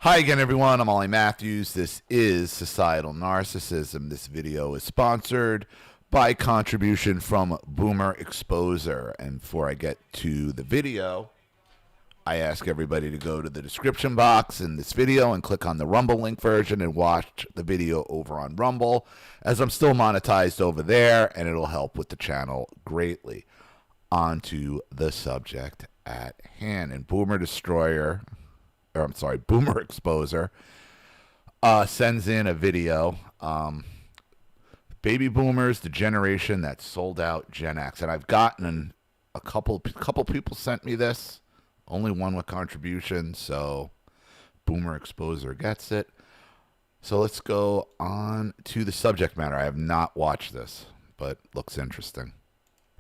Hi again, everyone. I'm olliemathews. This is Societal Narcissism. This video is sponsored by contribution from Boomer Exposer. And before I get to the video, I ask everybody to go to the description box in this video and click on the Rumble link version and watch the video over on Rumble, as I'm still monetized over there, and it'll help with the channel greatly. On to the subject at hand. And Boomer Exposer sends in a video. Baby boomers, the generation that sold out Gen X. And I've gotten a couple people sent me this. Only one with contribution, so Boomer Exposer gets it. So let's go on to the subject matter. I have not watched this, but looks interesting.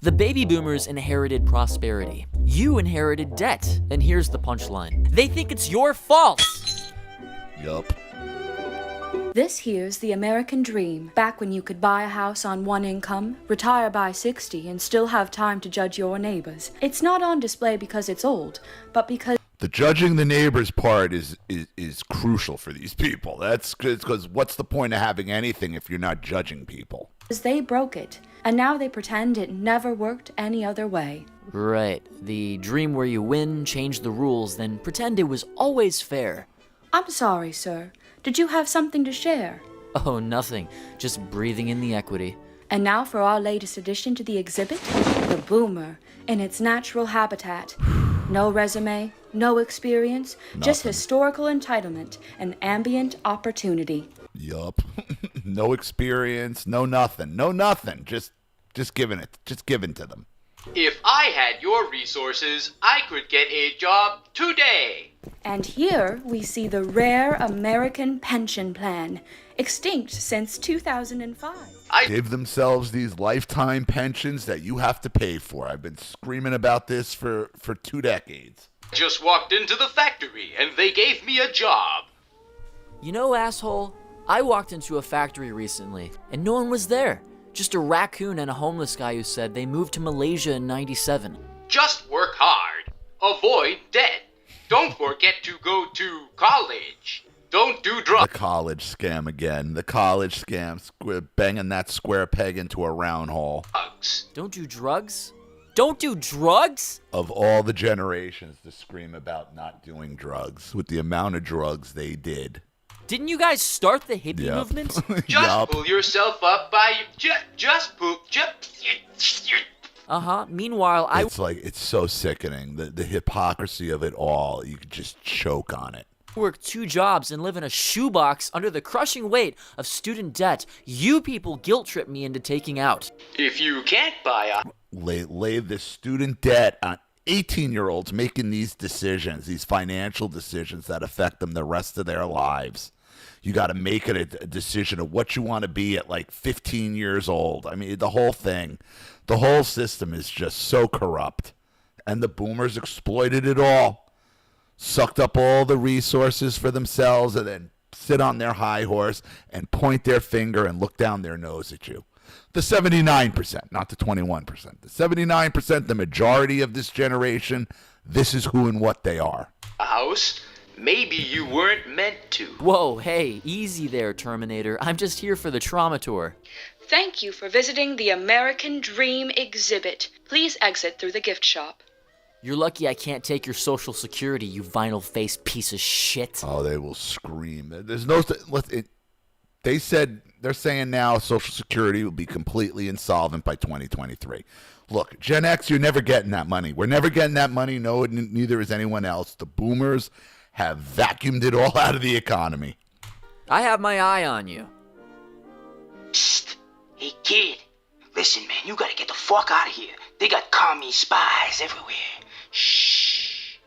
The baby boomers inherited prosperity. You inherited debt. And here's the punchline. They think it's your fault. Yup. This here's the American dream. Back when you could buy a house on one income, retire by 60, and still have time to judge your neighbors. It's not on display because it's old, but because the judging the neighbors part is crucial for these people. That's because what's the point of having anything if you're not judging people? they broke it, and now they pretend it never worked any other way. Right. The dream where you win, change the rules, then pretend it was always fair. I'm sorry, sir. Did you have something to share? Oh, nothing. Just breathing in the equity. And now for our latest addition to the exhibit, the boomer in its natural habitat. No resume, no experience, just historical entitlement and ambient opportunity. Yup. No experience, no nothing. Just giving to them. If I had your resources, I could get a job today. And here we see the rare American pension plan, extinct since 2005. Give themselves these lifetime pensions that you have to pay for. I've been screaming about this for 2 decades. Just walked into the factory and they gave me a job. You know, asshole, I walked into a factory recently, and no one was there. Just a raccoon and a homeless guy who said they moved to Malaysia in '97. Just work hard. Avoid debt. Don't forget to go to college. Don't do drugs. The college scam again. The college scam. Banging that square peg into a round hole. Don't do drugs? Don't do drugs? Of all the generations to scream about not doing drugs, with the amount of drugs they did. Didn't you guys start the hippie movement? Just pull yourself up by just poop. Meanwhile, It's so sickening. The hypocrisy of it all. You could just choke on it. work 2 jobs and live in a shoebox under the crushing weight of student debt you people guilt trip me into taking out. If you can't buy a... Lay this student debt on 18-year-olds making these decisions, these financial decisions that affect them the rest of their lives. You got to make it a decision of what you want to be at like 15 years old. I mean, the whole thing, the whole system is just so corrupt. And the boomers exploited it all. Sucked up all the resources for themselves and then sit on their high horse and point their finger and look down their nose at you. The 79%, not the 21%. The 79%, the majority of this generation, this is who and what they are. A house? Maybe you weren't meant to. Whoa, hey, easy there, Terminator. I'm just here for the trauma tour. Thank you for visiting the American Dream exhibit. Please exit through the gift shop. You're lucky I can't take your social security, you vinyl-faced piece of shit. Oh, they will scream. There's no... They're saying now Social Security will be completely insolvent by 2023. Look, Gen X, you're never getting that money. We're never getting that money. No, neither is anyone else. The boomers have vacuumed it all out of the economy. I have my eye on you. Psst. Hey, kid. Listen, man, you gotta get the fuck out of here. They got commie spies everywhere. Shh.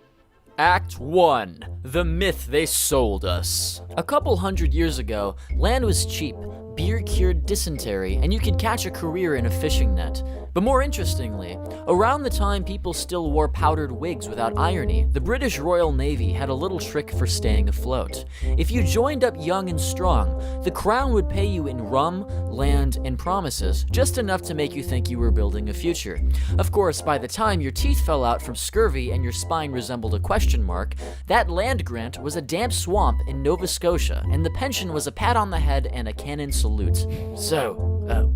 Act 1. The myth they sold us. A couple hundred years ago, land was cheap, beer cured dysentery, and you could catch a career in a fishing net. But more interestingly, around the time people still wore powdered wigs without irony, the British Royal Navy had a little trick for staying afloat. If you joined up young and strong, the Crown would pay you in rum, land, and promises, just enough to make you think you were building a future. Of course, by the time your teeth fell out from scurvy and your spine resembled a question mark, that land grant was a damp swamp in Nova Scotia, and the pension was a pat on the head and a cannon salute. So,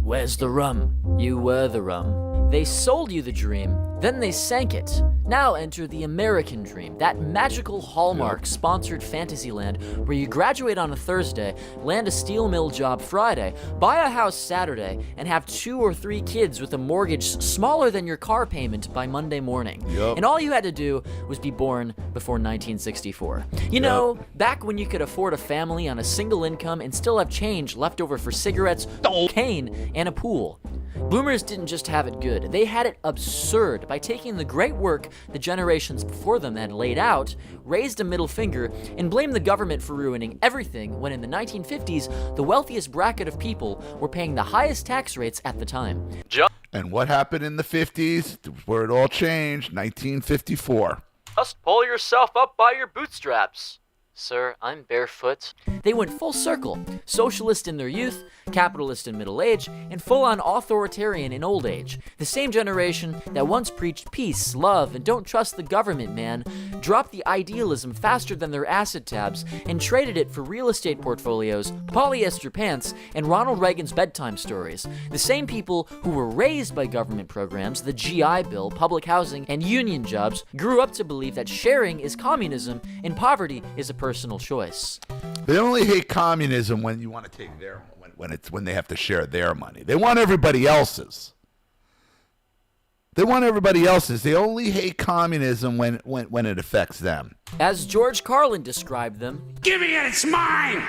where's the rum? You were the rum. They sold you the dream, then they sank it. Now enter the American dream, that magical Hallmark-sponsored fantasyland where you graduate on a Thursday, land a steel mill job Friday, buy a house Saturday, and have 2 or 3 kids with a mortgage smaller than your car payment by Monday morning. Yep. And all you had to do was be born before 1964. You know, back when you could afford a family on a single income and still have change left over for cigarettes, cocaine, and a pool. Boomers didn't just have it good, they had it absurd by taking the great work the generations before them had laid out, raised a middle finger, and blamed the government for ruining everything when in the 1950s, the wealthiest bracket of people were paying the highest tax rates at the time. And what happened in the 50s, where it all changed? 1954. Just pull yourself up by your bootstraps. Sir, I'm barefoot. They went full circle, socialist in their youth, capitalist in middle age, and full-on authoritarian in old age. The same generation that once preached peace, love, and don't trust the government, man, dropped the idealism faster than their acid tabs and traded it for real estate portfolios, polyester pants, and Ronald Reagan's bedtime stories. The same people who were raised by government programs, the GI Bill, public housing, and union jobs, grew up to believe that sharing is communism and poverty is a personal choice. They only hate communism when you want to take their when they have to share their money. They want everybody else's. They want everybody else's. They only hate communism when it affects them. As George Carlin described them, "Give me it, it's mine!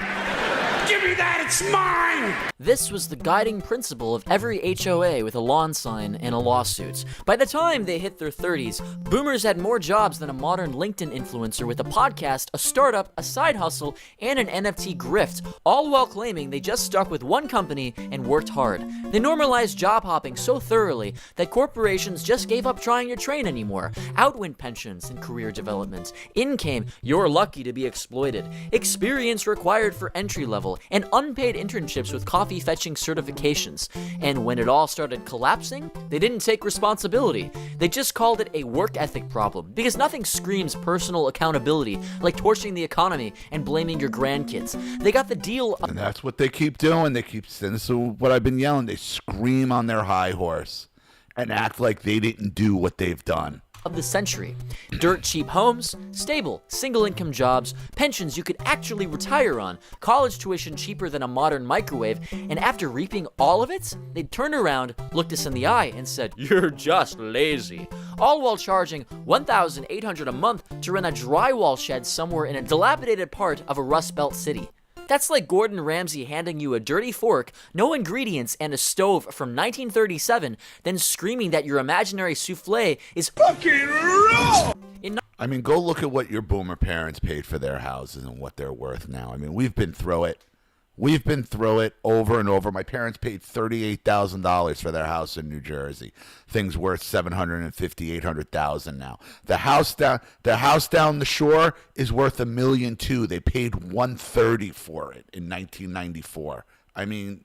Give me that, it's mine!" this was the guiding principle of every HOA with a lawn sign and a lawsuit. By the time they hit their 30s, boomers had more jobs than a modern LinkedIn influencer with a podcast, a startup, a side hustle, and an NFT grift, all while claiming they just stuck with one company and worked hard. They normalized job hopping so thoroughly that corporations just gave up trying to train anymore. Out went pensions and career development. In came, you're lucky to be exploited, experience required for entry level, and unpaid internships with coffee fetching certifications. And when it all started collapsing, they didn't take responsibility. They just called it a work ethic problem, because nothing screams personal accountability like torching the economy and blaming your grandkids. They got the deal. And that's what they keep doing. This is what I've been yelling. They scream on their high horse and act like they didn't do what they've done. Of the century. Dirt cheap homes, stable, single income jobs, pensions you could actually retire on, college tuition cheaper than a modern microwave, and after reaping all of it, they'd turn around, looked us in the eye, and said, "You're just lazy." All while charging $1,800 a month to rent a drywall shed somewhere in a dilapidated part of a Rust Belt city. That's like Gordon Ramsay handing you a dirty fork, no ingredients, and a stove from 1937, then screaming that your imaginary souffle is fucking raw! I mean, go look at what your boomer parents paid for their houses and what they're worth now. I mean, we've been through it. We've been through it over and over. My parents paid $38,000 for their house in New Jersey. Things worth $750,000, $800,000 now. The house down the shore is worth $1.2 million. They paid $130,000 for it in 1994. I mean,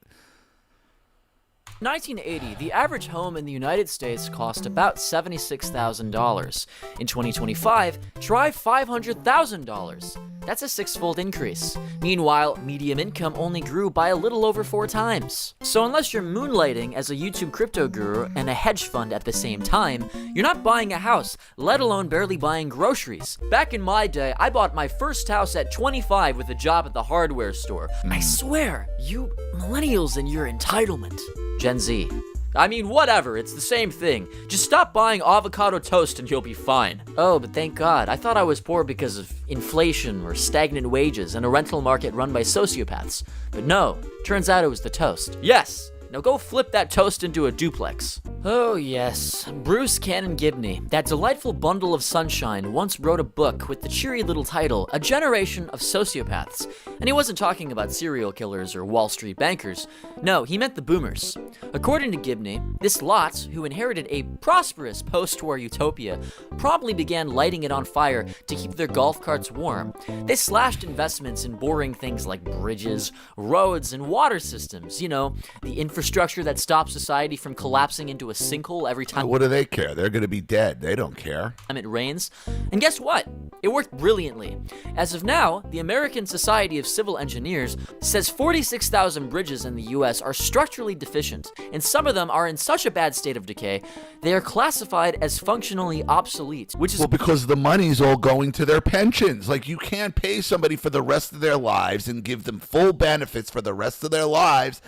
1980, the average home in the United States cost about $76,000. In 2025, try $500,000. That's a 6-fold increase. Meanwhile, median income only grew by a little over 4 times. So unless you're moonlighting as a YouTube crypto guru and a hedge fund at the same time, you're not buying a house, let alone barely buying groceries. Back in my day, I bought my first house at 25 with a job at the hardware store. I swear, you millennials and your entitlement. Gen Z. I mean, whatever, it's the same thing. Just stop buying avocado toast and you'll be fine. Oh, but thank God, I thought I was poor because of inflation or stagnant wages and a rental market run by sociopaths. But no, turns out it was the toast. Yes, now go flip that toast into a duplex. Oh yes, Bruce Cannon Gibney, that delightful bundle of sunshine, once wrote a book with the cheery little title, A Generation of Sociopaths. And he wasn't talking about serial killers or Wall Street bankers. No, he meant the boomers. According to Gibney, this lot, who inherited a prosperous post-war utopia, promptly began lighting it on fire to keep their golf carts warm. They slashed investments in boring things like bridges, roads, and water systems. You know, the infrastructure that stops society from collapsing into a sinkhole every time. What do they care? They're going to be dead. They don't care. It rains. And guess what? It worked brilliantly. As of now, the American Society of Civil Engineers says 46,000 bridges in the US are structurally deficient, and some of them are in such a bad state of decay, they are classified as functionally obsolete, which is... Well, because the money's all going to their pensions. Like, you can't pay somebody for the rest of their lives and give them full benefits for the rest of their lives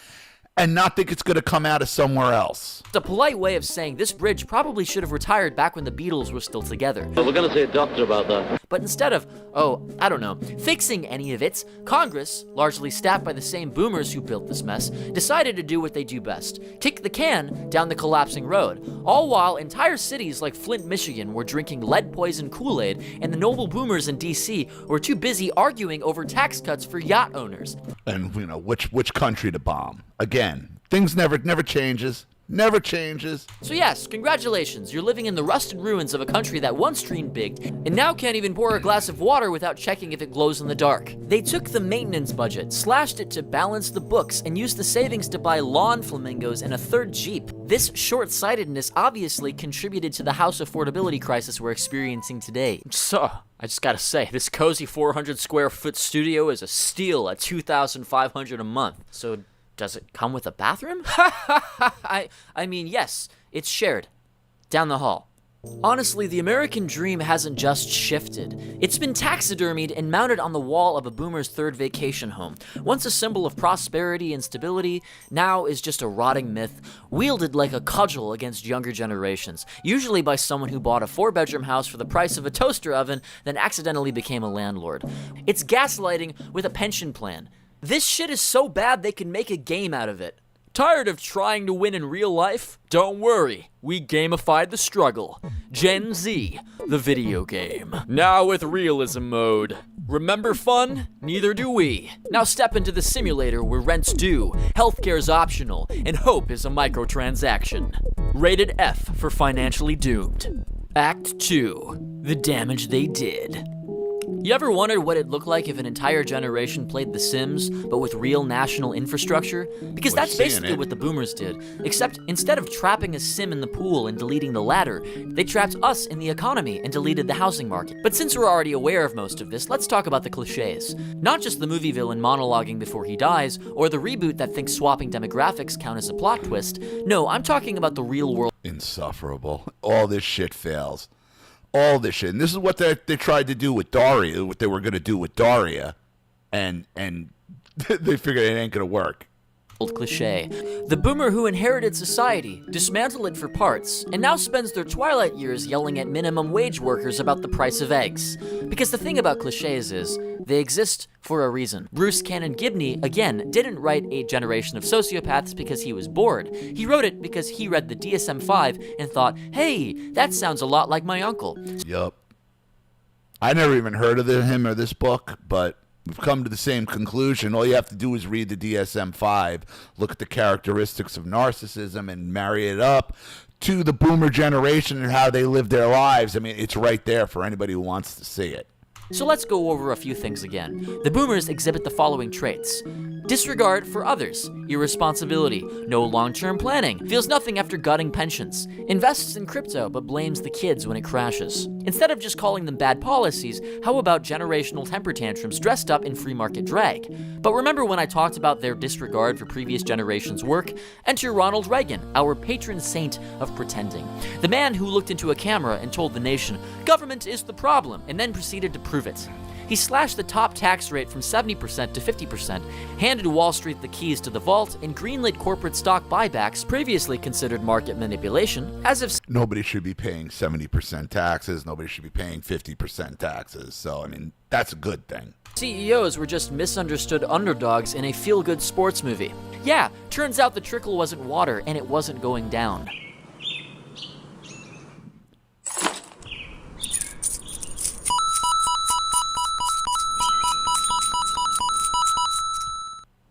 and not think it's going to come out of somewhere else. It's a polite way of saying this bridge probably should have retired back when the Beatles were still together. But we're going to see a doctor about that. But instead of, fixing any of it, Congress, largely staffed by the same boomers who built this mess, decided to do what they do best: kick the can down the collapsing road, all while entire cities like Flint, Michigan were drinking lead-poisoned Kool-Aid, and the noble boomers in D.C. were too busy arguing over tax cuts for yacht owners. And, which country to bomb. Again, things never changes. Never changes. So yes, congratulations, you're living in the rusted ruins of a country that once dreamed big, and now can't even pour a glass of water without checking if it glows in the dark. They took the maintenance budget, slashed it to balance the books, and used the savings to buy lawn flamingos and a third Jeep. This short-sightedness obviously contributed to the house affordability crisis we're experiencing today. So, I just gotta say, this cozy 400 square foot studio is a steal at $2,500 a month. So, does it come with a bathroom? I mean, yes, it's shared. Down the hall. Honestly, the American dream hasn't just shifted. It's been taxidermied and mounted on the wall of a boomer's third vacation home. Once a symbol of prosperity and stability, now is just a rotting myth, wielded like a cudgel against younger generations, usually by someone who bought a 4-bedroom house for the price of a toaster oven, then accidentally became a landlord. It's gaslighting with a pension plan. This shit is so bad they can make a game out of it. Tired of trying to win in real life? Don't worry, we gamified the struggle. Gen Z, the video game. Now with realism mode. Remember fun? Neither do we. Now step into the simulator where rent's due, healthcare's optional, and hope is a microtransaction. Rated F for financially doomed. Act 2, the damage they did. You ever wondered what it'd look like if an entire generation played The Sims, but with real national infrastructure? Because that's basically what the boomers did, except instead of trapping a sim in the pool and deleting the ladder, they trapped us in the economy and deleted the housing market. But since we're already aware of most of this, let's talk about the cliches. Not just the movie villain monologuing before he dies, or the reboot that thinks swapping demographics count as a plot twist. No, I'm talking about the real world. Insufferable. All this shit fails. All this shit. And this is what they tried to do with Daria, what they were going to do with Daria, and they figured it ain't going to work. Old cliche. The boomer who inherited society, dismantled it for parts, and now spends their twilight years yelling at minimum wage workers about the price of eggs. Because the thing about cliches is, they exist for a reason. Bruce Cannon Gibney, again, didn't write A Generation of Sociopaths because he was bored. He wrote it because he read the DSM-5 and thought, hey, that sounds a lot like my uncle. Yup. I never even heard of him or this book, but we've come to the same conclusion. All you have to do is read the DSM-5, look at the characteristics of narcissism, and marry it up to the boomer generation and how they live their lives. I mean, it's right there for anybody who wants to see it. So let's go over a few things again. The boomers exhibit the following traits: disregard for others, irresponsibility, no long-term planning, feels nothing after gutting pensions, invests in crypto but blames the kids when it crashes. Instead of just calling them bad policies, how about generational temper tantrums dressed up in free market drag? But remember when I talked about their disregard for previous generations' work? Enter Ronald Reagan, our patron saint of pretending. The man who looked into a camera and told the nation, "Government is the problem," and then proceeded to prove it. He slashed the top tax rate from 70% to 50%, handed Wall Street the keys to the vault, and greenlit corporate stock buybacks previously considered market manipulation, as if nobody should be paying 70% taxes, nobody should be paying 50% taxes. So, I mean, that's a good thing. CEOs were just misunderstood underdogs in a feel-good sports movie. Yeah, turns out the trickle wasn't water and it wasn't going down.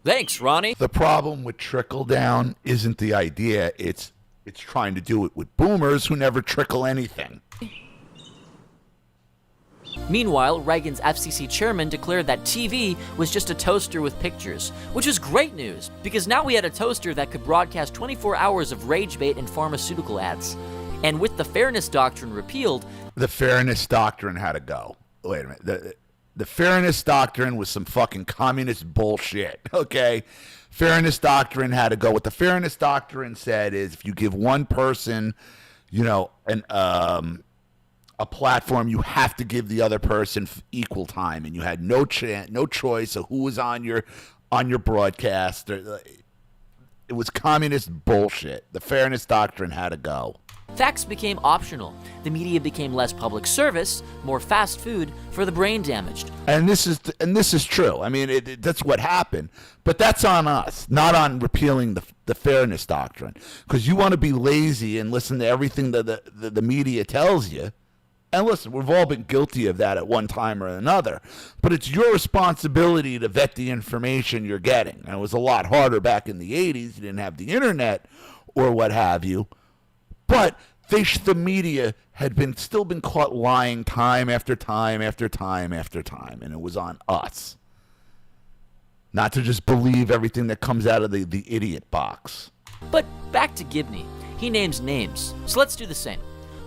Thanks, Ronnie. The problem with trickle down isn't the idea. It's trying to do it with boomers who never trickle anything. Meanwhile, Reagan's FCC chairman declared that TV was just a toaster with pictures, which was great news, because now we had a toaster that could broadcast 24 hours of rage bait and pharmaceutical ads. And with the Fairness Doctrine repealed... The Fairness Doctrine had to go. Wait a minute. The Fairness Doctrine was some fucking communist bullshit, okay? Fairness Doctrine had to go. What the Fairness Doctrine said is if you give one person, a platform, you have to give the other person equal time, and you had no choice of who was on your broadcast. It was communist bullshit. The Fairness Doctrine had to go. Facts became optional. The media became less public service, more fast food for the brain damaged. And this is true. I mean, that's what happened. But that's on us, not on repealing the Fairness Doctrine. Because you want to be lazy and listen to everything that the media tells you. And listen, we've all been guilty of that at one time or another. But it's your responsibility to vet the information you're getting. And it was a lot harder back in the 80s. You didn't have the internet or what have you. But the media had still been caught lying time after time after time after time. And it was on us not to just believe everything that comes out of the idiot box. But back to Gibney. He names names. So let's do the same.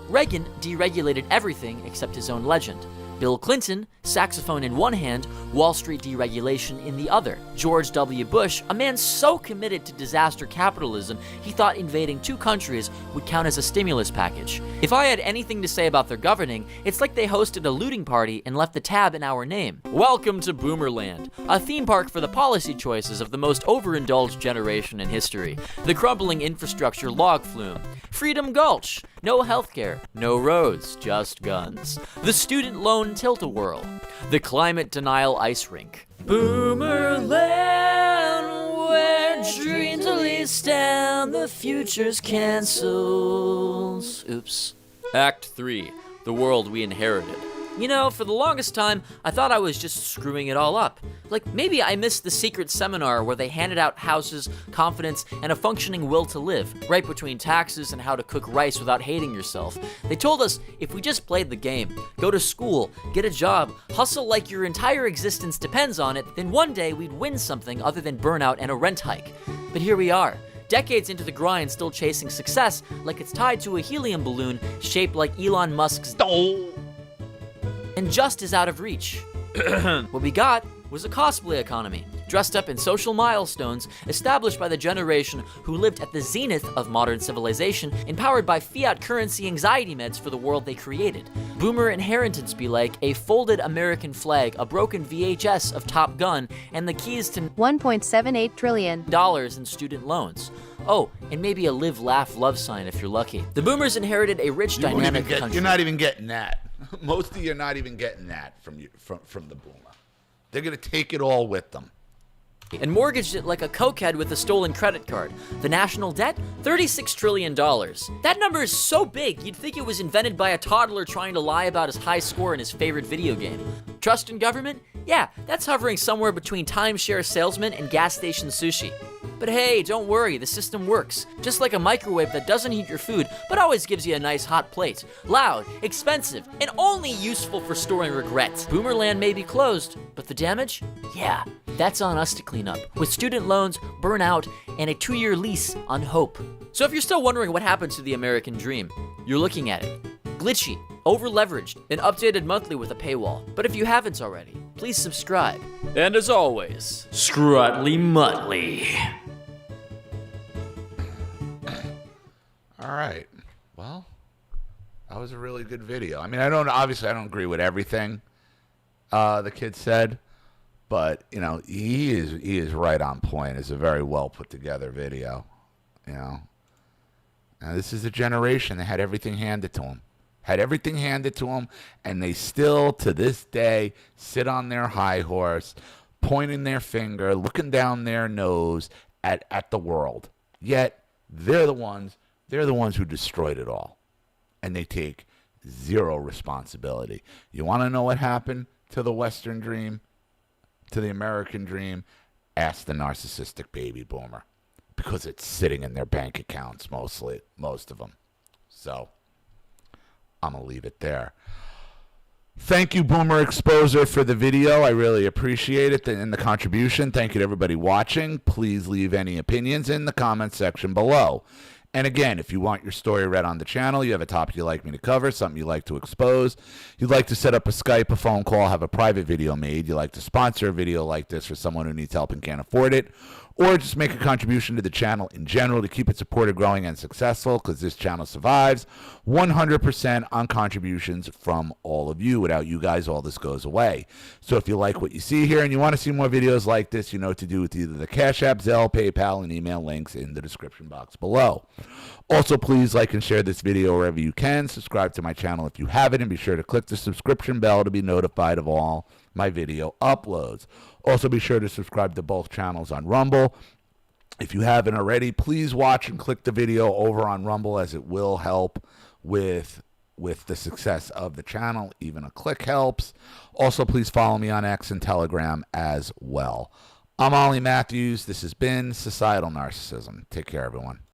Reagan deregulated everything except his own legend. Bill Clinton, saxophone in one hand, Wall Street deregulation in the other. George W. Bush, a man so committed to disaster capitalism, he thought invading two countries would count as a stimulus package. If I had anything to say about their governing, it's like they hosted a looting party and left the tab in our name. Welcome to Boomerland, a theme park for the policy choices of the most overindulged generation in history. The crumbling infrastructure log flume. Freedom Gulch. No healthcare, no roads, just guns. The student loan tilt-a-whirl. The climate denial ice rink. Boomerland, where dreams are leased down, the future's cancels. Oops. Act 3. The world we inherited. You know, for the longest time, I thought I was just screwing it all up. Like, maybe I missed the secret seminar where they handed out houses, confidence, and a functioning will to live, right between taxes and how to cook rice without hating yourself. They told us if we just played the game, go to school, get a job, hustle like your entire existence depends on it, then one day we'd win something other than burnout and a rent hike. But here we are. Decades into the grind, still chasing success like it's tied to a helium balloon shaped like Elon Musk's and just as out of reach. What we got was a cosplay economy, dressed up in social milestones established by the generation who lived at the zenith of modern civilization, empowered by fiat currency anxiety meds for the world they created. Boomer inheritance be like a folded American flag, a broken VHS of Top Gun, and the keys to $1.78 trillion in student loans. Oh, and maybe a live, laugh, love sign if you're lucky. The Boomers inherited a rich, dynamic country. You're not even getting that. Most of you are not even getting that from the Boomer. They're going to take it all with them. And mortgaged it like a cokehead with a stolen credit card. The national debt? $36 trillion. That number is so big, you'd think it was invented by a toddler trying to lie about his high score in his favorite video game. Trust in government? Yeah, that's hovering somewhere between timeshare salesman and gas station sushi. But hey, don't worry, the system works. Just like a microwave that doesn't heat your food, but always gives you a nice hot plate. Loud, expensive, and only useful for storing regrets. Boomerland may be closed, but the damage? Yeah, that's on us to clean up. With student loans, burnout, and a 2-year lease on hope. So if you're still wondering what happened to the American dream, you're looking at it. Glitchy, over-leveraged, and updated monthly with a paywall. But if you haven't already, please subscribe. And as always, Scrutly Muttley. All right. Well, that was a really good video. I mean, I don't agree with everything the kid said, but you know, he is right on point. It's a very well put together video. You know, now this is a generation that had everything handed to them. And they still, to this day, sit on their high horse, pointing their finger, looking down their nose at the world. Yet, they're the ones who destroyed it all. And they take zero responsibility. You want to know what happened to the Western dream, to the American dream? Ask the narcissistic baby boomer, because it's sitting in their bank accounts most of them. So I'm going to leave it there. Thank you, Boomer Exposer, for the video. I really appreciate it and the contribution. Thank you to everybody watching. Please leave any opinions in the comments section below. And again, if you want your story read on the channel, you have a topic you'd like me to cover, something you'd like to expose, you'd like to set up a Skype, a phone call, have a private video made, you'd like to sponsor a video like this for someone who needs help and can't afford it, or just make a contribution to the channel in general to keep it supported, growing, and successful, because this channel survives 100% on contributions from all of you. Without you guys, all this goes away. So if you like what you see here and you want to see more videos like this, you know what to do with either the Cash App, Zelle, PayPal, and email links in the description box below. Also, please like and share this video wherever you can. Subscribe to my channel if you haven't, and be sure to click the subscription bell to be notified of all my video uploads. Also, be sure to subscribe to both channels on Rumble. If you haven't already, please watch and click the video over on Rumble, as it will help with the success of the channel. Even a click helps. Also, please follow me on X and Telegram as well. I'm Ollie Matthews. This has been Societal Narcissism. Take care, everyone.